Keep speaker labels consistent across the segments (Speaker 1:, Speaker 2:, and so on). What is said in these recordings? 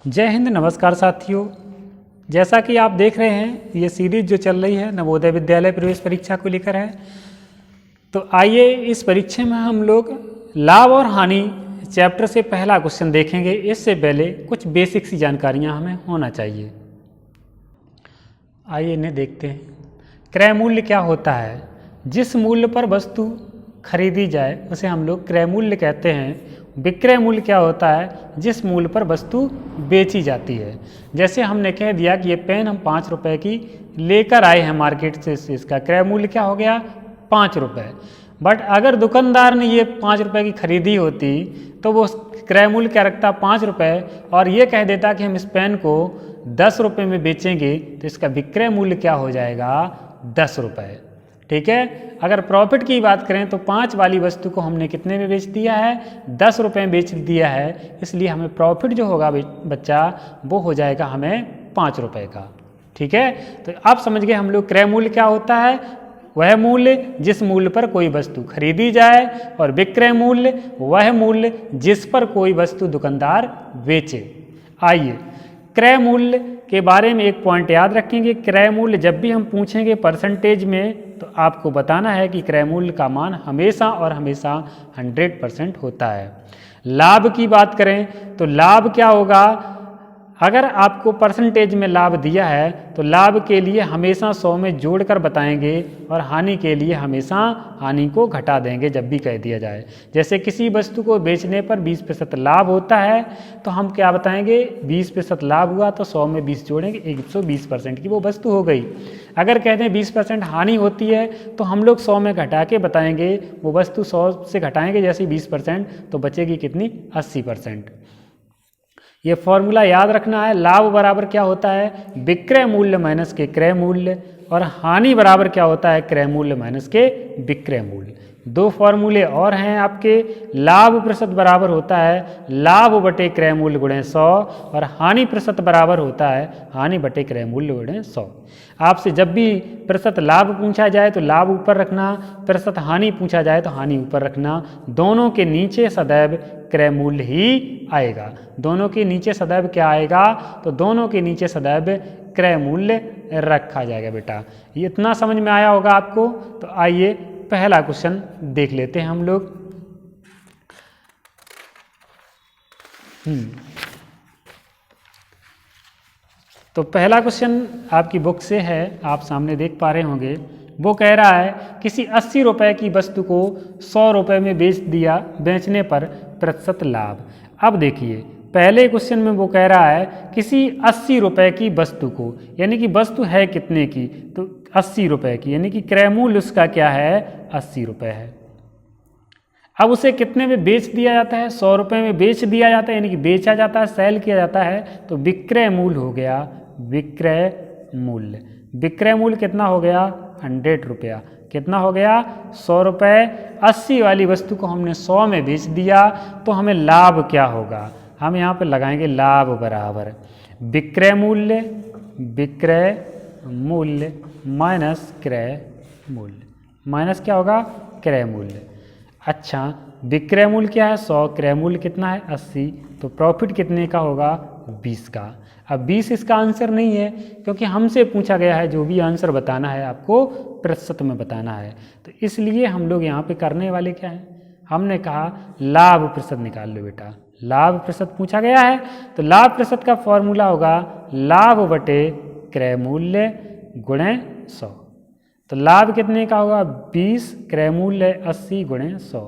Speaker 1: जय हिंद, नमस्कार साथियों। जैसा कि आप देख रहे हैं, ये सीरीज जो चल रही है नवोदय विद्यालय प्रवेश परीक्षा को लेकर है। तो आइए इस परीक्षा में हम लोग लाभ और हानि चैप्टर से पहला क्वेश्चन देखेंगे। इससे पहले कुछ बेसिक सी जानकारियां हमें होना चाहिए। आइए इन्हें देखते हैं। क्रय मूल्य क्या होता है? जिस मूल्य पर वस्तु खरीदी जाए उसे हम लोग क्रय मूल्य कहते हैं। विक्रय मूल्य क्या होता है? जिस मूल्य पर वस्तु बेची जाती है। जैसे हमने कह दिया कि ये पेन हम 5 रुपए की लेकर आए हैं मार्केट से, इसका क्रय मूल्य क्या हो गया? 5 रुपये। बट अगर दुकानदार ने ये 5 रुपए की खरीदी होती तो वो क्रय मूल्य क्या रखता? 5 रुपये, और ये कह देता कि हम इस पेन को 10 रुपये में बेचेंगे, तो इसका विक्रय मूल्य क्या हो जाएगा? 10 रुपये। ठीक है। अगर प्रॉफिट की बात करें तो 5 वाली वस्तु को हमने कितने में बेच दिया है? 10 रुपये में बेच दिया है, इसलिए हमें प्रॉफिट जो होगा बच्चा वो हो जाएगा हमें 5 रुपये का। ठीक है। तो आप समझ गए हम लोग क्रय मूल्य क्या होता है? वह मूल्य जिस मूल्य पर कोई वस्तु खरीदी जाए, और विक्रय मूल्य वह मूल्य जिस पर कोई वस्तु दुकानदार बेचे। आइए क्रय मूल्य के बारे में एक पॉइंट याद रखेंगे। क्रय मूल्य जब भी हम पूछेंगे परसेंटेज में, तो आपको बताना है कि क्रय मूल्य का मान हमेशा और हमेशा 100% होता है। लाभ की बात करें तो लाभ क्या होगा? अगर आपको परसेंटेज में लाभ दिया है तो लाभ के लिए हमेशा 100 में जोड़कर बताएंगे, और हानि के लिए हमेशा हानि को घटा देंगे जब भी कह दिया जाए। जैसे किसी वस्तु को बेचने पर 20% लाभ होता है, तो हम क्या बताएंगे? 20% लाभ हुआ तो 100 में 20 जोड़ेंगे, 120% की वो वस्तु हो गई। अगर कहते हैं 20% हानि होती है तो हम लोग 100 में घटा के बताएंगे, वो वस्तु 100 से घटाएंगे जैसे 20%, तो बचेगी कितनी? 80%। ये फॉर्मूला याद रखना है। लाभ बराबर क्या होता है? विक्रय मूल्य माइनस के क्रय मूल्य, और हानि बराबर क्या होता है? क्रय मूल्य माइनस के विक्रय मूल्य। 2 फॉर्मूले और हैं आपके। लाभ प्रतिशत बराबर होता है लाभ बटे क्रय मूल्य गुणे 100, और हानि प्रतिशत बराबर होता है हानि बटे क्रय मूल्य गुणे 100। आपसे जब भी प्रतिशत लाभ पूछा जाए तो लाभ ऊपर रखना, प्रतिशत हानि पूछा जाए तो हानि ऊपर रखना। दोनों के नीचे सदैव क्रय मूल्य ही आएगा। दोनों के नीचे सदैव क्या आएगा? तो दोनों के नीचे सदैव क्रय मूल्य रखा जाएगा बेटा। ये इतना समझ में आया होगा आपको। तो आइए पहला क्वेश्चन देख लेते हैं हम लोग। तो पहला क्वेश्चन आपकी बुक से है, आप सामने देख पा रहे होंगे। वो कह रहा है किसी 80 रुपए की वस्तु को 100 रुपए में बेच दिया, बेचने पर प्रतिशत लाभ। अब देखिए पहले क्वेश्चन में वो कह रहा है किसी 80 रुपए की वस्तु को, यानी कि वस्तु है कितने की? तो 80 रुपए की, यानी कि क्रय मूल्य उसका क्या है? 80 रुपए है। अब उसे कितने में बेच दिया जाता है? 100 रुपये में बेच दिया जाता है, यानी कि बेचा जाता है, सेल किया जाता है। तो विक्रय मूल्य हो गया विक्रय मूल्य। विक्रय मूल्य कितना हो गया? 100 रुपया। कितना हो गया? 100 रुपये। 80 वाली वस्तु को हमने 100 में बेच दिया, तो हमें लाभ क्या होगा? हम यहाँ पे लगाएंगे लाभ बराबर विक्रय मूल्य माइनस क्रय मूल्य। माइनस क्या होगा? क्रय मूल्य। अच्छा, विक्रय मूल्य क्या है? 100, क्रय मूल्य कितना है? 80। तो प्रॉफिट कितने का होगा? 20 का। अब 20 इसका आंसर नहीं है, क्योंकि हमसे पूछा गया है जो भी आंसर बताना है आपको प्रतिशत में बताना है। तो इसलिए हम लोग यहाँ पे करने वाले क्या हैं? हमने कहा लाभ प्रतिशत निकाल लो बेटा। लाभ प्रतिशत पूछा गया है, तो लाभ प्रतिशत का फॉर्मूला होगा लाभ बटे क्रय मूल्य गुणे 100। तो लाभ कितने का होगा? 20, क्रय मूल्य 80 गुणे 100।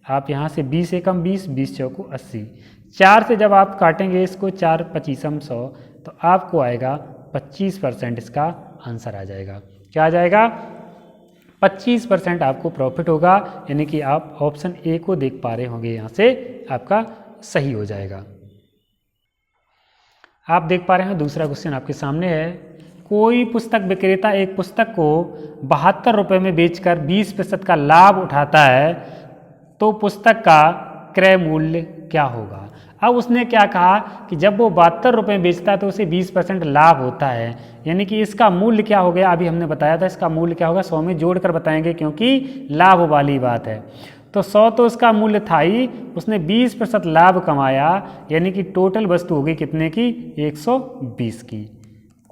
Speaker 1: आप यहाँ से 20 एकम 20, 20 चौको 80। 4 से जब आप काटेंगे इसको, 4 पचीसम 100, तो आपको आएगा 25% इसका आंसर आ जाएगा। क्या आ जाएगा? 25% आपको प्रॉफिट होगा, यानी कि आप ऑप्शन ए को देख पा रहे होंगे। यहाँ से आपका सही हो जाएगा। आप देख पा रहे हैं दूसरा क्वेश्चन आपके सामने है। कोई पुस्तक विक्रेता एक पुस्तक को 72 रुपये में बेचकर 20% का लाभ उठाता है, तो पुस्तक का क्रय मूल्य क्या होगा? अब उसने क्या कहा कि जब वो 72 रुपये में बेचता है तो उसे 20% लाभ होता है, यानी कि इसका मूल्य क्या हो गया? अभी हमने बताया था इसका मूल्य क्या होगा? 100 में जोड़कर बताएंगे, क्योंकि लाभ वाली बात है। तो 100 तो उसका मूल्य था ही, उसने 20% लाभ कमाया, यानी कि टोटल वस्तु होगी कितने की, 120 की,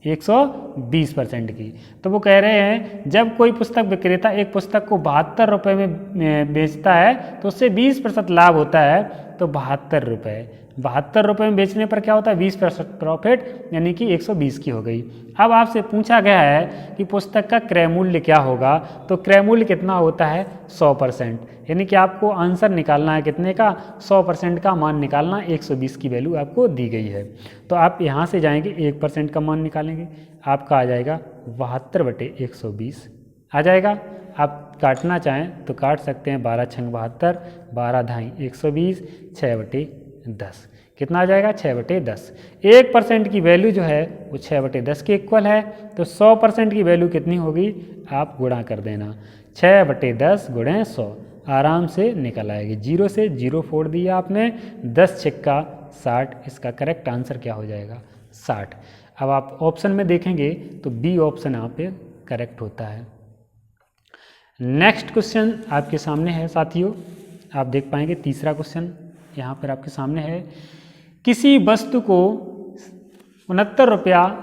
Speaker 1: 120% की। तो वो कह रहे हैं जब कोई पुस्तक विक्रेता एक पुस्तक को 72 रुपये में बेचता है तो उससे 20% लाभ होता है, तो 72 रुपये, 72 रुपये में बेचने पर क्या होता है, 20% प्रॉफिट, यानी कि 120 की हो गई। अब आपसे पूछा गया है कि पुस्तक का क्रय मूल्य क्या होगा, तो क्रय मूल्य कितना होता है, 100%, यानी कि आपको आंसर निकालना है कितने का, 100% का मान निकालना, 120 की वैल्यू आपको दी गई है। तो आप यहाँ से जाएंगे 1% का मान निकालेंगे, आपका आ जाएगा 72/120 आ जाएगा। आप काटना चाहें तो काट सकते हैं, 12 छंग 72, 12 धाई 120, 6/10 कितना आ जाएगा, 6/10। 1% की वैल्यू जो है वो 6/10 के इक्वल है, तो 100% की वैल्यू कितनी होगी, आप गुणा कर देना, 6/10 गुणे 100, आराम से निकल आएगी। 0 से 0 फोड़ दिया आपने, 10 छक्का 60, इसका करेक्ट आंसर क्या हो जाएगा, 60। अब आप ऑप्शन में देखेंगे तो बी ऑप्शन यहाँ पे करेक्ट होता है। नेक्स्ट क्वेश्चन आपके सामने है साथियों, आप देख पाएंगे तीसरा क्वेश्चन यहाँ पर आपके सामने है। किसी वस्तु को 69 रुपया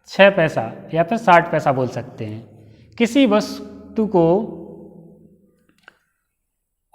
Speaker 1: 6 पैसा या फिर 60 पैसा बोल सकते हैं, किसी वस्तु को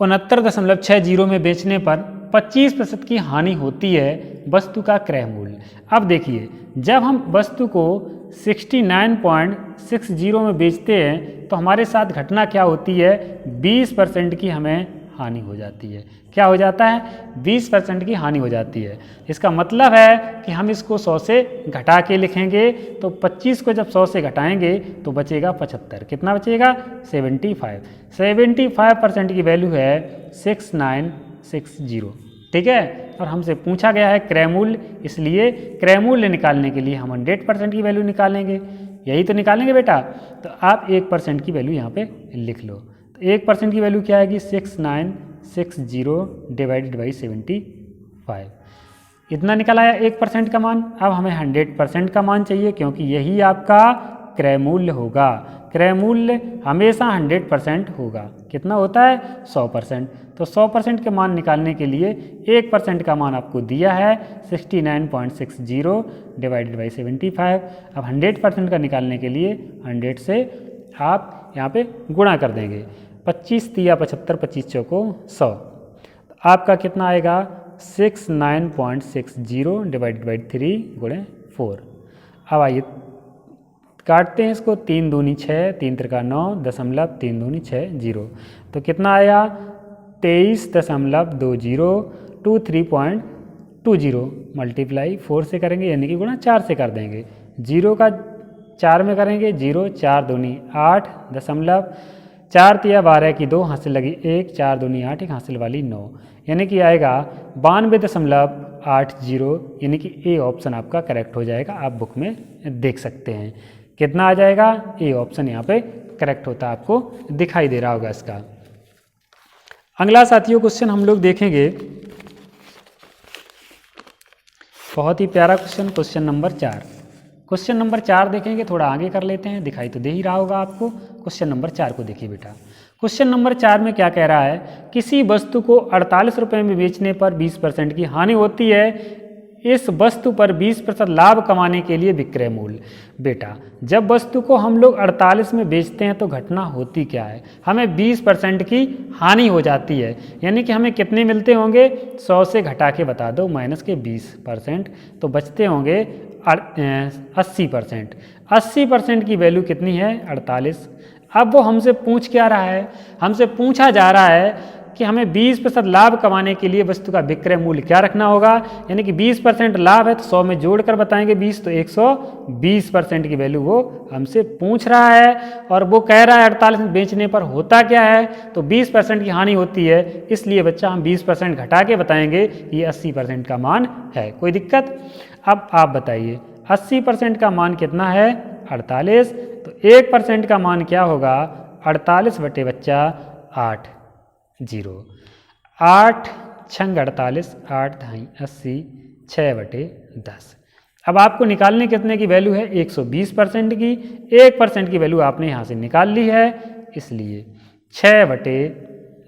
Speaker 1: 69.60 में बेचने पर 25% की हानि होती है, वस्तु का क्रय मूल्य। अब देखिए, जब हम वस्तु को 69.60 में बेचते हैं तो हमारे साथ घटना क्या होती है, 20% की हमें हानि हो जाती है। क्या हो जाता है, 20% की हानि हो जाती है। इसका मतलब है कि हम इसको 100 से घटा के लिखेंगे, तो 25 को जब 100 से घटाएंगे तो बचेगा 75, कितना बचेगा, 75। 75% की वैल्यू है 6960, ठीक है। और हमसे पूछा गया है क्रय मूल्य, इसलिए क्रय मूल्य निकालने के लिए हम 100% की वैल्यू निकालेंगे, यही तो निकालेंगे बेटा। तो आप 1% की वैल्यू यहाँ पे लिख लो। तो 1% की वैल्यू क्या आएगी, 6960 डिवाइडेड बाई 75, इतना निकल आया 1% का मान। अब हमें 100% का मान चाहिए, क्योंकि यही आपका क्रय मूल्य होगा। क्रय मूल्य हमेशा 100% होगा। कितना होता है, 100%। तो 100% के मान निकालने के लिए 1% का मान आपको दिया है 69.60 डिवाइडेड बाई 75। अब 100% का निकालने के लिए 100 से आप यहाँ पे गुणा कर देंगे, 25 तिया 75, 25 चौको 100, तो आपका कितना आएगा, 69.60 डिवाइडेड बाई 3 गुणे 4। अब आइए काटते हैं इसको, 3 दूनी 6, 3 त्रिका 9, 3 दूनी 6, 0, तो कितना आया 23.20, 23.20 मल्टीप्लाई 4 से करेंगे, यानी कि गुणा 4 से कर देंगे। 0 का 4 में करेंगे, 0, 4 दूनी 8, 4 तिया 12 की 2, हासिल लगी 1, 4 दूनी 8, एक हासिल वाली 9, यानी कि आएगा 92.80, यानी कि ए ऑप्शन आपका करेक्ट हो जाएगा। आप बुक में देख सकते हैं कितना आ जाएगा, ए ऑप्शन यहाँ पे करेक्ट होता है, आपको दिखाई दे रहा होगा इसका। अगला साथियों क्वेश्चन हम लोग देखेंगे, बहुत ही प्यारा question, question number 4। Question number 4 देखेंगे, थोड़ा आगे कर लेते हैं, दिखाई तो दे ही रहा होगा आपको। क्वेश्चन नंबर 4 को देखिए बेटा। क्वेश्चन नंबर 4 में क्या कह रहा है, किसी वस्तु को 48 रुपये में बेचने पर 20% की हानि होती है, इस वस्तु पर 20% लाभ कमाने के लिए विक्रय मूल्य। बेटा जब वस्तु को हम लोग 48 में बेचते हैं तो घटना होती क्या है, हमें 20% की हानि हो जाती है, यानी कि हमें कितने मिलते होंगे, 100 से घटा के बता दो, माइनस के 20%, तो बचते होंगे 80%। 80% की वैल्यू कितनी है, 48। अब वो हमसे पूछ क्या रहा है, हमसे पूछा जा रहा है कि हमें 20% लाभ कमाने के लिए वस्तु का विक्रय मूल्य क्या रखना होगा, यानी कि 20% लाभ है तो 100 में जोड़कर बताएंगे 20, तो 120% की वैल्यू वो हमसे पूछ रहा है। और वो कह रहा है 48 में बेचने पर होता क्या है, तो 20% की हानि होती है, इसलिए बच्चा हम 20% घटा के बताएंगे ये 80% का मान है। कोई दिक्कत। अब आप बताइए 80% का मान कितना है, 48, तो 1% का मान क्या होगा, 48 बटे बच्चा 8, 0, 8 छंग 48, 8 धाई 80, 6/10। अब आपको निकालने कितने की वैल्यू है, 120% की। 1% की वैल्यू आपने यहाँ से निकाल ली है, इसलिए 6/10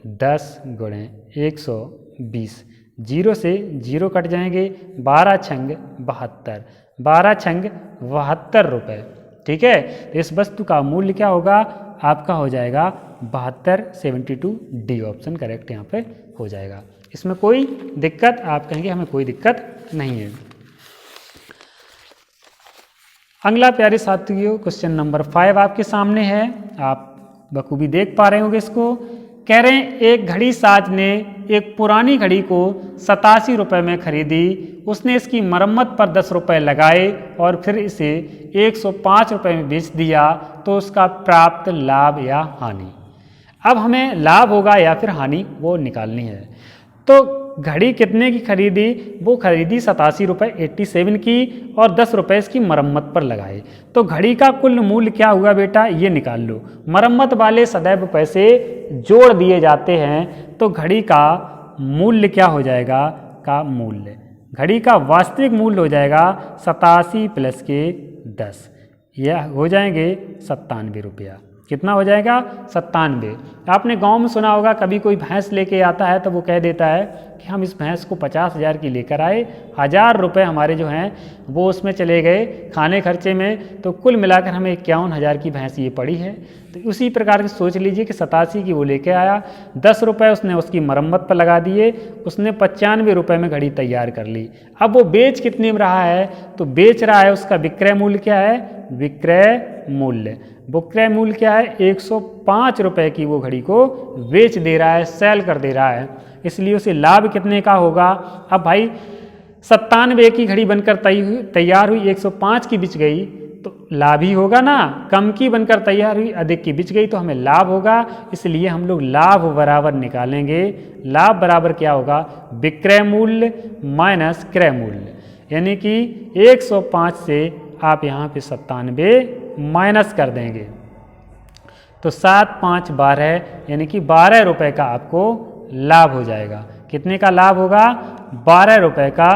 Speaker 1: 10 गुणे 120, 0 से 0 कट जाएंगे, 12 छंग 72, 12 छंग 72 रुपये। ठीक है, तो इस वस्तु का मूल्य क्या होगा आपका, हो जाएगा 72, 72, डी ऑप्शन करेक्ट यहाँ पे हो जाएगा। इसमें कोई दिक्कत, आप कहेंगे हमें कोई दिक्कत नहीं है। अगला प्यारे साथियों क्वेश्चन नंबर 5 आपके सामने है, आप बखूबी देख पा रहे होंगे इसको। कह रहे हैं एक घड़ी साज ने एक पुरानी घड़ी को 87 रुपये में खरीदी, उसने इसकी मरम्मत पर 10 रुपये लगाए और फिर इसे 105 रुपये में बेच दिया, तो उसका प्राप्त लाभ या हानि। अब हमें लाभ होगा या फिर हानि वो निकालनी है। तो घड़ी कितने की खरीदी, वो खरीदी 87 रुपये 87 की और 10 रुपये इसकी मरम्मत पर लगाए। तो घड़ी का कुल मूल्य क्या हुआ बेटा, ये निकाल लो। मरम्मत वाले सदैव पैसे जोड़ दिए जाते हैं, तो घड़ी का मूल्य क्या हो जाएगा, का मूल्य, घड़ी का वास्तविक मूल्य हो जाएगा 87 प्लस के 10, यह हो जाएंगे 97 रुपया। कितना हो जाएगा, 97। आपने गांव में सुना होगा, कभी कोई भैंस लेके आता है तो वो कह देता है कि हम इस भैंस को 50,000 की लेकर आए, 1000 रुपये हमारे जो हैं वो उसमें चले गए खाने खर्चे में, तो कुल मिलाकर हमें 51,000 की भैंस ये पड़ी है। तो उसी प्रकार की सोच लीजिए कि 87 की वो लेके आया, 10 रुपये उसने उसकी मरम्मत पर लगा दिए, उसने 95 रुपये में घड़ी तैयार कर ली। अब वो बेच कितने में रहा है, तो बेच रहा है, उसका विक्रय मूल्य क्या है, विक्रय मूल्य, विक्रय मूल्य क्या है, 105 रुपये की वो घड़ी को बेच दे रहा है, सेल कर दे रहा है, इसलिए उसे लाभ कितने का होगा। अब भाई 97 की घड़ी बनकर तैयार हुई, 105 की बिच गई, तो लाभ ही होगा ना। कम की बनकर तैयार हुई, अधिक की बिच गई, तो हमें लाभ होगा, इसलिए हम लोग लाभ बराबर निकालेंगे। लाभ बराबर क्या होगा, विक्रय मूल्य माइनस क्रय मूल्य, यानी कि 105 से आप यहाँ पे 97 माइनस कर देंगे, तो 7 5 12, यानी कि 12 रुपये का आपको लाभ हो जाएगा। कितने का लाभ होगा, 12 रुपये का।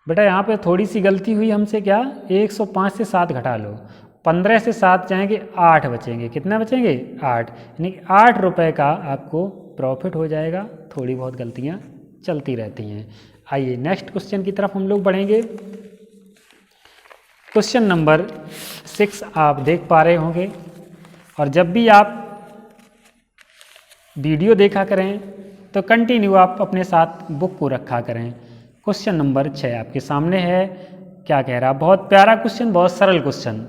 Speaker 1: बेटा यहाँ पे थोड़ी सी गलती हुई हमसे, क्या, 105 से 7 घटा लो, 15 से 7 जाएंगे, 8 बचेंगे। कितना बचेंगे, 8, यानी कि 8 रुपये का आपको प्रॉफिट हो जाएगा। थोड़ी बहुत गलतियाँ चलती रहती हैं। आइए नेक्स्ट क्वेश्चन की तरफ हम लोग बढ़ेंगे। क्वेश्चन नंबर 6 आप देख पा रहे होंगे, और जब भी आप वीडियो देखा करें तो कंटिन्यू आप अपने साथ बुक को रखा करें। क्वेश्चन नंबर 6 आपके सामने है, क्या कह रहा, बहुत प्यारा क्वेश्चन, बहुत सरल क्वेश्चन।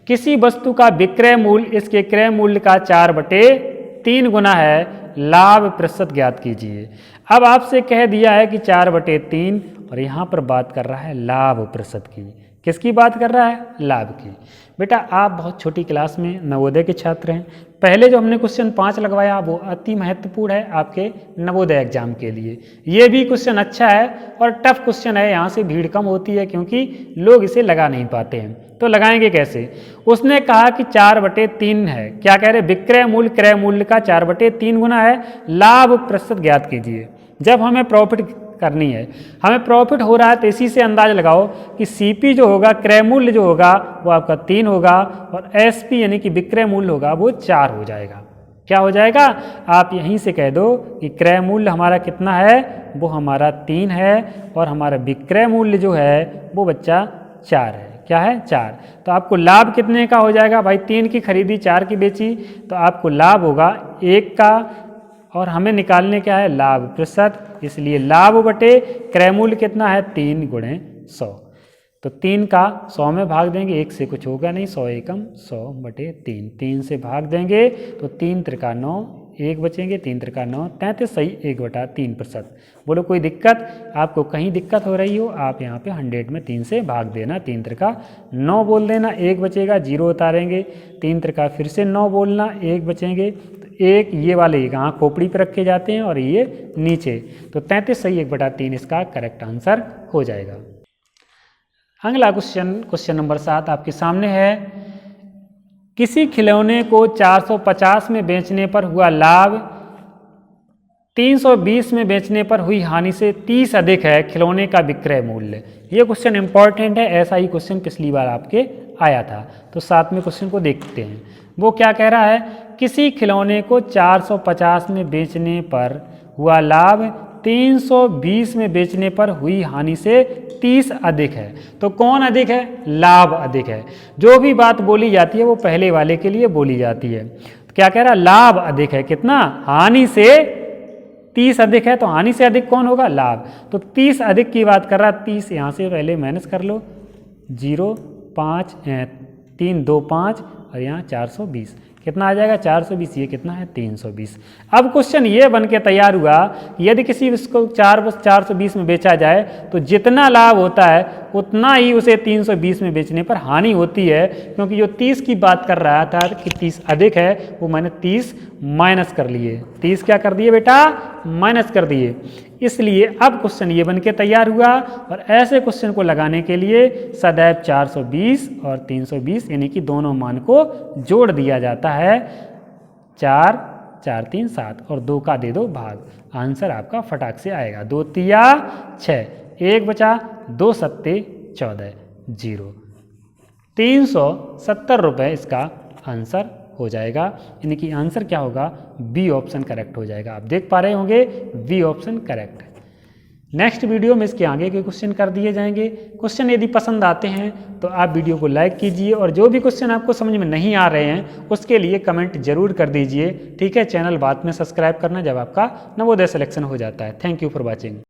Speaker 1: किसी वस्तु का विक्रय मूल्य इसके क्रय मूल्य का 4/3 गुना है, लाभ प्रतिशत ज्ञात कीजिए। अब आपसे कह दिया है कि 4/3, और यहाँ पर बात कर रहा है लाभ प्रतिशत की। किसकी बात कर रहा है, लाभ की। बेटा आप बहुत छोटी क्लास में नवोदय के छात्र हैं, पहले जो हमने क्वेश्चन 5 लगवाया वो अति महत्वपूर्ण है आपके नवोदय एग्जाम के लिए। ये भी क्वेश्चन अच्छा है और टफ क्वेश्चन है, यहाँ से भीड़ कम होती है क्योंकि लोग इसे लगा नहीं पाते हैं। तो लगाएंगे कैसे, उसने कहा कि 4/3 है, क्या कह रहे, विक्रय मूल्य क्रय मूल्य का 4/3 गुना है, लाभ प्रतिशत ज्ञात कीजिए। जब हमें प्रॉफिट करनी है, हमें प्रॉफिट हो रहा है, तो इसी से अंदाज लगाओ कि सीपी जो होगा, क्रय मूल्य जो होगा वो आपका 3 होगा, और एसपी यानी कि विक्रय मूल्य होगा वो 4 हो जाएगा। क्या हो जाएगा, आप यहीं से कह दो कि क्रय मूल्य हमारा कितना है, वो हमारा 3 है, और हमारा विक्रय मूल्य जो है वो बच्चा 4 है। क्या है, 4। तो आपको लाभ कितने का हो जाएगा, भाई 3 की खरीदी 4 की बेची, तो आपको लाभ होगा 1 का, और हमें निकालने क्या है, लाभ प्रतिशत, इसलिए लाभ बटे क्रय मूल्य कितना है, 3 गुणे 100। तो 3 का 100 में भाग देंगे, 1 से कुछ होगा नहीं, 100 एकम 100/3, 3 से भाग देंगे तो 3 त्रिका 9, 1 बचेंगे, 3 त्रिका 9, 33 सही 1/3%। बोलो कोई दिक्कत, आपको कहीं दिक्कत हो रही हो, आप यहाँ पे 100 में 3 से भाग देना, 3 त्रिका 9 बोल देना, 1 बचेगा, 0 उतारेंगे, 3 त्रिका फिर से 9 बोलना, 1 बचेंगे, तो 1 ये वाले यहाँ खोपड़ी पर रखे जाते हैं और ये नीचे, तो 33 सही 1/3 इसका करेक्ट आंसर हो जाएगा। अगला क्वेश्चन नंबर 7 आपके सामने है, किसी खिलौने को 450 में बेचने पर हुआ लाभ 320 में बेचने पर हुई हानि से 30 अधिक है, खिलौने का विक्रय मूल्य। ये क्वेश्चन इंपॉर्टेंट है, ऐसा ही क्वेश्चन पिछली बार आपके आया था। तो 7वें क्वेश्चन को देखते हैं। वो क्या कह रहा है किसी खिलौने को 450 में बेचने पर हुआ लाभ 320 में बेचने पर हुई हानि से 30 अधिक है। तो कौन अधिक है? लाभ अधिक है। जो भी बात बोली जाती है वो पहले वाले के लिए बोली जाती है। तो क्या कह रहा है? लाभ अधिक है। कितना? हानि से 30 अधिक है। तो हानि से अधिक कौन होगा? लाभ। तो 30 अधिक की बात कर रहा है। 30 यहाँ से पहले माइनस कर लो, 0 5 3 2 5 और यहाँ 420। कितना आ जाएगा? 420। ये कितना है? 320। अब क्वेश्चन ये बन के तैयार हुआ कि यदि किसी इसको 420 में बेचा जाए तो जितना लाभ होता है उतना ही उसे 320 में बेचने पर हानि होती है, क्योंकि जो 30 की बात कर रहा था कि 30 अधिक है, वो मैंने 30 माइनस कर लिए। 30 क्या कर दिए बेटा? माइनस कर दिए। इसलिए अब क्वेश्चन ये बन के तैयार हुआ। और ऐसे क्वेश्चन को लगाने के लिए सदैव 420 और 320 यानी कि दोनों मान को जोड़ दिया जाता है। 4 4 3 7 और 2 का दे दो भाग। आंसर आपका फटाक से आएगा। 2 तिया 6, 1 बचा, 2 सत्ते 14, 0। 370 रुपये इसका आंसर हो जाएगा। यानी कि आंसर क्या होगा? बी ऑप्शन करेक्ट हो जाएगा। आप देख पा रहे होंगे बी ऑप्शन करेक्ट है। नेक्स्ट वीडियो में इसके आगे के क्वेश्चन कर दिए जाएंगे। क्वेश्चन यदि पसंद आते हैं तो आप वीडियो को लाइक कीजिए, और जो भी क्वेश्चन आपको समझ में नहीं आ रहे हैं उसके लिए कमेंट जरूर कर दीजिए। ठीक है, चैनल बाद में सब्सक्राइब करना जब आपका नवोदय सिलेक्शन हो जाता है। Thank you for watching.